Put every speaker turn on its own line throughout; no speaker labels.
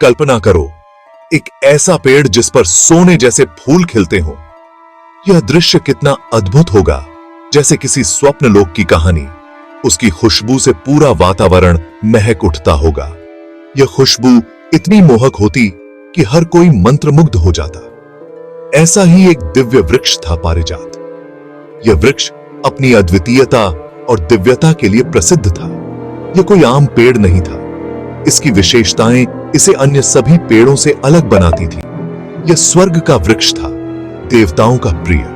कल्पना करो, एक ऐसा पेड़ जिस पर सोने जैसे फूल खिलते हों। यह दृश्य कितना अद्भुत होगा, जैसे किसी स्वप्न लोक की कहानी। उसकी खुशबू से पूरा वातावरण महक उठता होगा। यह खुशबू इतनी मोहक होती कि हर कोई मंत्रमुग्ध हो जाता। ऐसा ही एक दिव्य वृक्ष था पारिजात। यह वृक्ष अपनी अद्वितीयता और दिव्यता के लिए प्रसिद्ध था। यह कोई आम पेड़ नहीं था। इसकी विशेषताएं इसे अन्य सभी पेड़ों से अलग बनाती थी। यह स्वर्ग का वृक्ष था, देवताओं का प्रिय।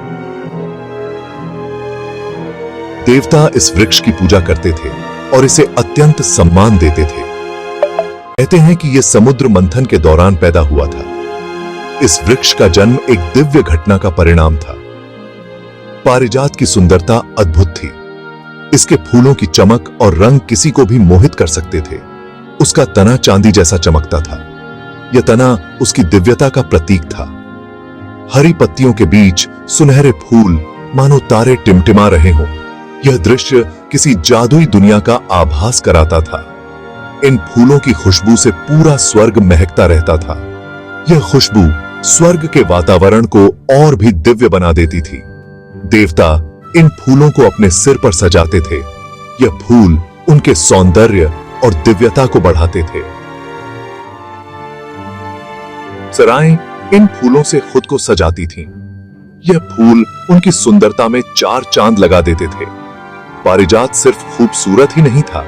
देवता इस वृक्ष की पूजा करते थे और इसे अत्यंत सम्मान देते थे। कहते हैं कि यह समुद्र मंथन के दौरान पैदा हुआ था। इस वृक्ष का जन्म एक दिव्य घटना का परिणाम था। पारिजात की सुंदरता अद्भुत थी। इसके फूलों की चमक और रंग किसी को भी मोहित कर सकते थे। उसका तना चांदी जैसा चमकता था। यह तना उसकी दिव्यता का प्रतीक था। हरी पत्तियों के बीच सुनहरे फूल मानो तारे टिमटिमा रहे हों। यह दृश्य किसी जादुई दुनिया का आभास कराता था। इन फूलों की खुशबू से पूरा स्वर्ग महकता रहता था। यह खुशबू स्वर्ग के वातावरण को और भी दिव्य बना देती थी। देवता इन फूलों को अपने सिर पर सजाते थे। यह फूल उनके सौंदर्य और दिव्यता को बढ़ाते थे। सराएं इन फूलों से खुद को सजाती थीं। यह फूल उनकी सुंदरता में चार चांद लगा देते थे। पारिजात सिर्फ खूबसूरत ही नहीं था,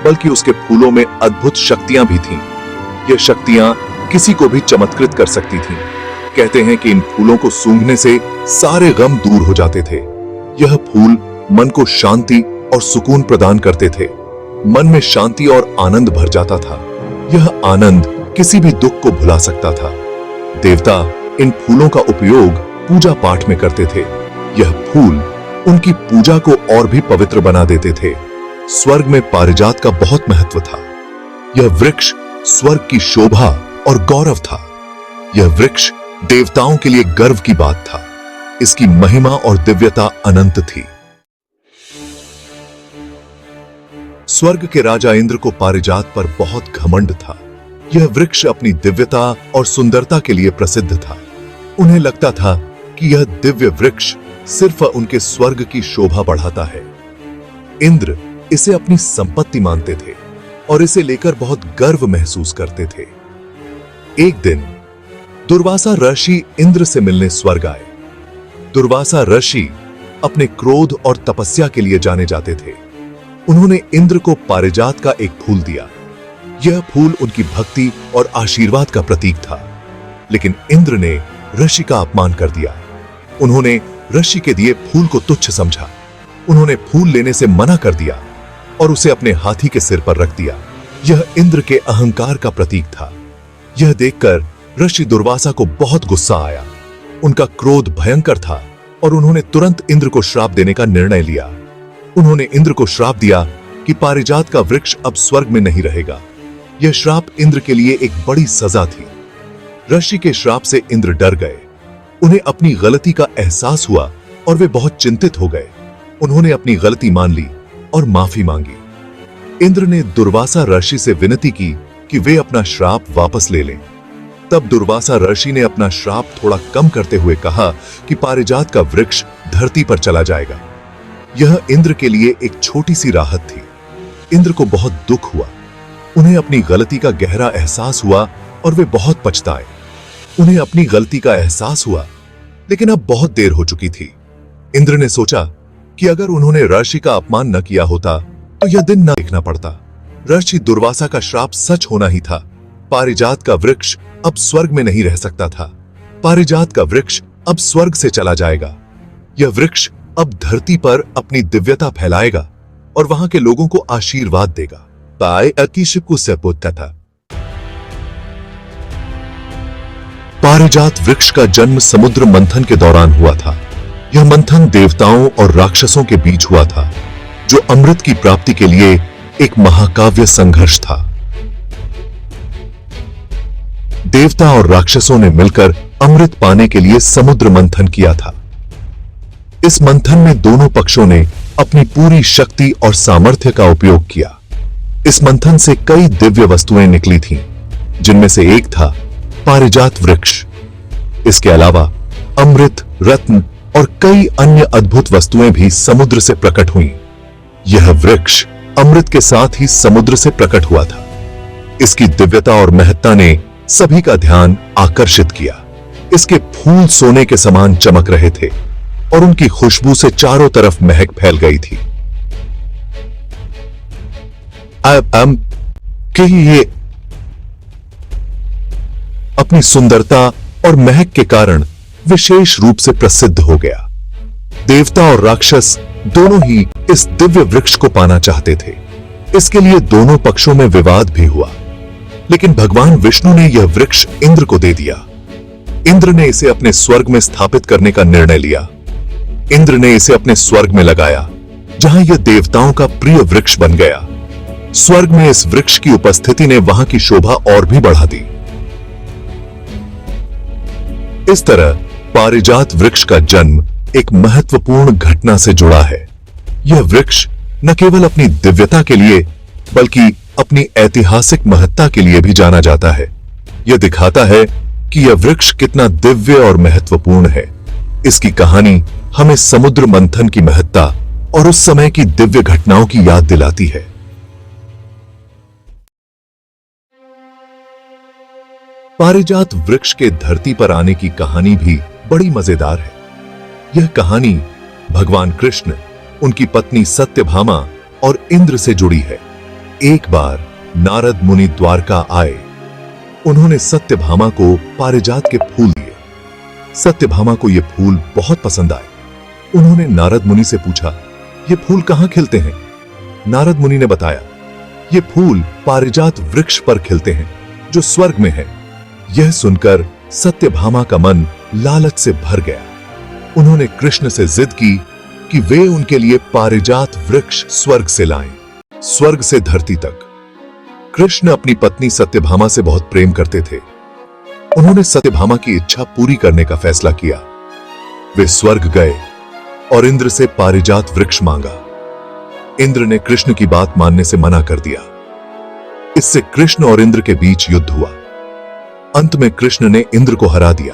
बल्कि उसके फूलों में अद्भुत शक्तियां भी थीं। यह शक्तियां किसी को भी चमत्कृत कर सकती थीं। कहते हैं कि इन फूलों को सूंघने से सारे गम दूर हो जाते थे। यह फूल मन को शांति और सुकून प्रदान करते थे। मन में शांति और आनंद भर जाता था। यह आनंद किसी भी दुख को भुला सकता था। देवता इन फूलों का उपयोग पूजा पाठ में करते थे। यह फूल उनकी पूजा को और भी पवित्र बना देते थे। स्वर्ग में पारिजात का बहुत महत्व था। यह वृक्ष स्वर्ग की शोभा और गौरव था। यह वृक्ष देवताओं के लिए गर्व की बात था। इसकी महिमा और दिव्यता अनंत थी। स्वर्ग के राजा इंद्र को पारिजात पर बहुत घमंड था। यह वृक्ष अपनी दिव्यता और सुंदरता के लिए प्रसिद्ध था। उन्हें लगता था कि यह दिव्य वृक्ष सिर्फ उनके स्वर्ग की शोभा बढ़ाता है। इंद्र इसे अपनी संपत्ति मानते थे और इसे लेकर बहुत गर्व महसूस करते थे। एक दिन दुर्वासा ऋषि इंद्र से मिलने स्वर्ग आए। दुर्वासा ऋषि अपने क्रोध और तपस्या के लिए जाने जाते थे। उन्होंने इंद्र को पारिजात का एक फूल दिया। यह फूल उनकी भक्ति और आशीर्वाद का प्रतीक था। लेकिन इंद्र ने ऋषि का अपमान कर दिया। उन्होंने ऋषि के दिए फूल को तुच्छ समझा। उन्होंने फूल लेने से मना कर दिया और उसे अपने हाथी के सिर पर रख दिया। यह इंद्र के अहंकार का प्रतीक था। यह देखकर ऋषि दुर्वासा को बहुत गुस्सा आया। उनका क्रोध भयंकर था और उन्होंने तुरंत इंद्र को श्राप देने का निर्णय लिया। उन्होंने इंद्र को श्राप दिया कि पारिजात का वृक्ष अब स्वर्ग में नहीं रहेगा। यह श्राप इंद्र के लिए एक बड़ी सजा थी। ऋषि के श्राप से इंद्र डर गए। उन्हें अपनी गलती का एहसास हुआ और वे बहुत चिंतित हो गए। उन्होंने अपनी गलती मान ली और माफी मांगी। इंद्र ने दुर्वासा ऋषि से विनती की कि वे अपना श्राप वापस ले लें। तब दुर्वासा ऋषि ने अपना श्राप थोड़ा कम करते हुए कहा कि पारिजात का वृक्ष धरती पर चला जाएगा। यह इंद्र के लिए एक छोटी सी राहत थी। इंद्र को बहुत दुख हुआ। उन्हें अपनी गलती का गहरा एहसास हुआ और वे बहुत पछताए। उन्हें अपनी गलती का एहसास हुआ, लेकिन अब बहुत देर हो चुकी थी। इंद्र ने सोचा कि अगर उन्होंने ऋषि का अपमान न किया होता तो यह दिन न देखना पड़ता। ऋषि दुर्वासा का श्राप सच होना ही था। पारिजात का वृक्ष अब स्वर्ग में नहीं रह सकता था। पारिजात का वृक्ष अब स्वर्ग से चला जाएगा। यह वृक्ष अब धरती पर अपनी दिव्यता फैलाएगा और वहां के लोगों को आशीर्वाद देगा। पारिजात वृक्ष का जन्म समुद्र मंथन के दौरान हुआ था। यह मंथन देवताओं और राक्षसों के बीच हुआ था, जो अमृत की प्राप्ति के लिए एक महाकाव्य संघर्ष था। देवता और राक्षसों ने मिलकर अमृत पाने के लिए समुद्र मंथन किया था। इस मंथन में दोनों पक्षों ने अपनी पूरी शक्ति और सामर्थ्य का उपयोग किया। इस मंथन से कई दिव्य वस्तुएं निकली थीं, जिनमें से एक था पारिजात वृक्ष। इसके अलावा अमृत, रत्न और कई अन्य अद्भुत वस्तुएं भी समुद्र से प्रकट हुईं। यह वृक्ष अमृत के साथ ही समुद्र से प्रकट हुआ था। इसकी दिव्यता और महत्ता ने सभी का ध्यान आकर्षित किया। इसके फूल सोने के समान चमक रहे थे और उनकी खुशबू से चारों तरफ महक फैल गई थी। कि ये अपनी सुंदरता और महक के कारण विशेष रूप से प्रसिद्ध हो गया। देवता और राक्षस दोनों ही इस दिव्य वृक्ष को पाना चाहते थे। इसके लिए दोनों पक्षों में विवाद भी हुआ, लेकिन भगवान विष्णु ने यह वृक्ष इंद्र को दे दिया। इंद्र ने इसे अपने स्वर्ग में स्थापित करने का निर्णय लिया। इंद्र ने इसे अपने स्वर्ग में लगाया, जहां यह देवताओं का प्रिय वृक्ष बन गया। स्वर्ग में इस वृक्ष की उपस्थिति ने वहां की शोभा और भी बढ़ा दी। इस तरह पारिजात वृक्ष का जन्म एक महत्वपूर्ण घटना से जुड़ा है। यह वृक्ष न केवल अपनी दिव्यता के लिए बल्कि अपनी ऐतिहासिक महत्ता के लिए भी जाना जाता है। यह दिखाता है कि यह वृक्ष कितना दिव्य और महत्वपूर्ण है। इसकी कहानी हमें समुद्र मंथन की महत्ता और उस समय की दिव्य घटनाओं की याद दिलाती है। पारिजात वृक्ष के धरती पर आने की कहानी भी बड़ी मजेदार है। यह कहानी भगवान कृष्ण, उनकी पत्नी सत्यभामा और इंद्र से जुड़ी है। एक बार नारद मुनि द्वारका आए। उन्होंने सत्यभामा को पारिजात के फूल दिए। सत्यभामा को ये फूल बहुत पसंद आए। उन्होंने नारद मुनि से पूछा, ये फूल कहां खिलते हैं? नारद मुनि ने बताया, ये फूल पारिजात वृक्ष पर खिलते हैं, जो स्वर्ग में है। यह सुनकर सत्यभामा का मन लालच से भर गया। उन्होंने कृष्ण से जिद की कि वे उनके लिए पारिजात वृक्ष स्वर्ग से लाएं, स्वर्ग से धरती तक। कृष्ण अपनी पत्नी सत्यभामा से बहुत प्रेम करते थे। उन्होंने सत्यभामा की इच्छा पूरी करने का फैसला किया। वे स्वर्ग गए और इंद्र से पारिजात वृक्ष मांगा। इंद्र ने कृष्ण की बात मानने से मना कर दिया। इससे कृष्ण और इंद्र के बीच युद्ध हुआ। अंत में कृष्ण ने इंद्र को हरा दिया।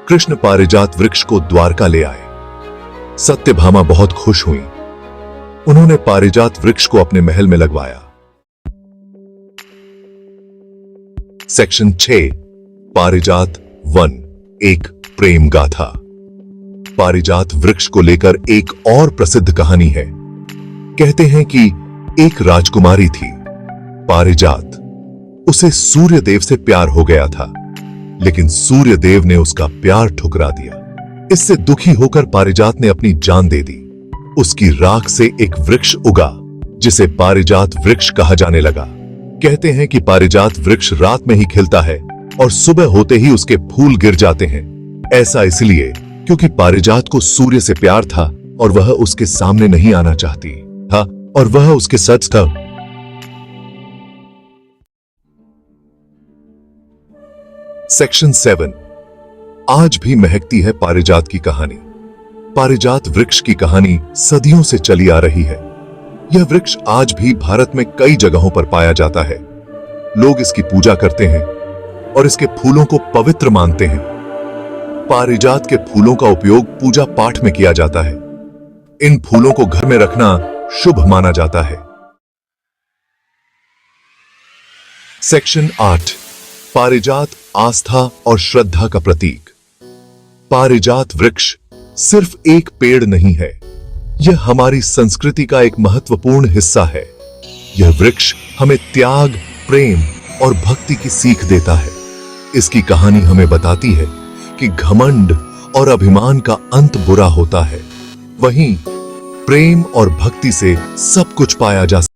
कृष्ण पारिजात वृक्ष को द्वारका ले आए। सत्यभामा बहुत खुश हुई। उन्होंने पारिजात वृक्ष को अपने महल में लगवाया। सेक्शन 6, पारिजात वन, एक प्रेम गाथा। पारिजात वृक्ष को लेकर एक और प्रसिद्ध कहानी है। कहते हैं कि एक राजकुमारी थी, पारिजात। उसे सूर्य देव से प्यार हो गया था, लेकिन सूर्य देव ने उसका प्यार ठुकरा दिया। इससे दुखी होकर पारिजात ने अपनी जान दे दी। उसकी राख से एक वृक्ष उगा, जिसे पारिजात वृक्ष कहा जाने लगा। कहते हैं कि पारिजात वृक्ष रात में ही खिलता है और सुबह होते ही उसके फूल गिर जाते हैं। ऐसा इसलिए क्योंकि पारिजात को सूर्य से प्यार था और वह उसके सामने नहीं आना चाहती था, और वह उसके सच था। सेक्शन 7, आज भी महकती है पारिजात की कहानी। पारिजात वृक्ष की कहानी सदियों से चली आ रही है। यह वृक्ष आज भी भारत में कई जगहों पर पाया जाता है। लोग इसकी पूजा करते हैं और इसके फूलों को पवित्र मानते हैं। पारिजात के फूलों का उपयोग पूजा पाठ में किया जाता है। इन फूलों को घर में रखना शुभ माना जाता है। सेक्शन 8, पारिजात आस्था और श्रद्धा का प्रतीक। पारिजात वृक्ष सिर्फ एक पेड़ नहीं है, यह हमारी संस्कृति का एक महत्वपूर्ण हिस्सा है। यह वृक्ष हमें त्याग, प्रेम और भक्ति की सीख देता है। इसकी कहानी हमें बताती है कि घमंड और अभिमान का अंत बुरा होता है, वहीं प्रेम और भक्ति से सब कुछ पाया जा सकता है।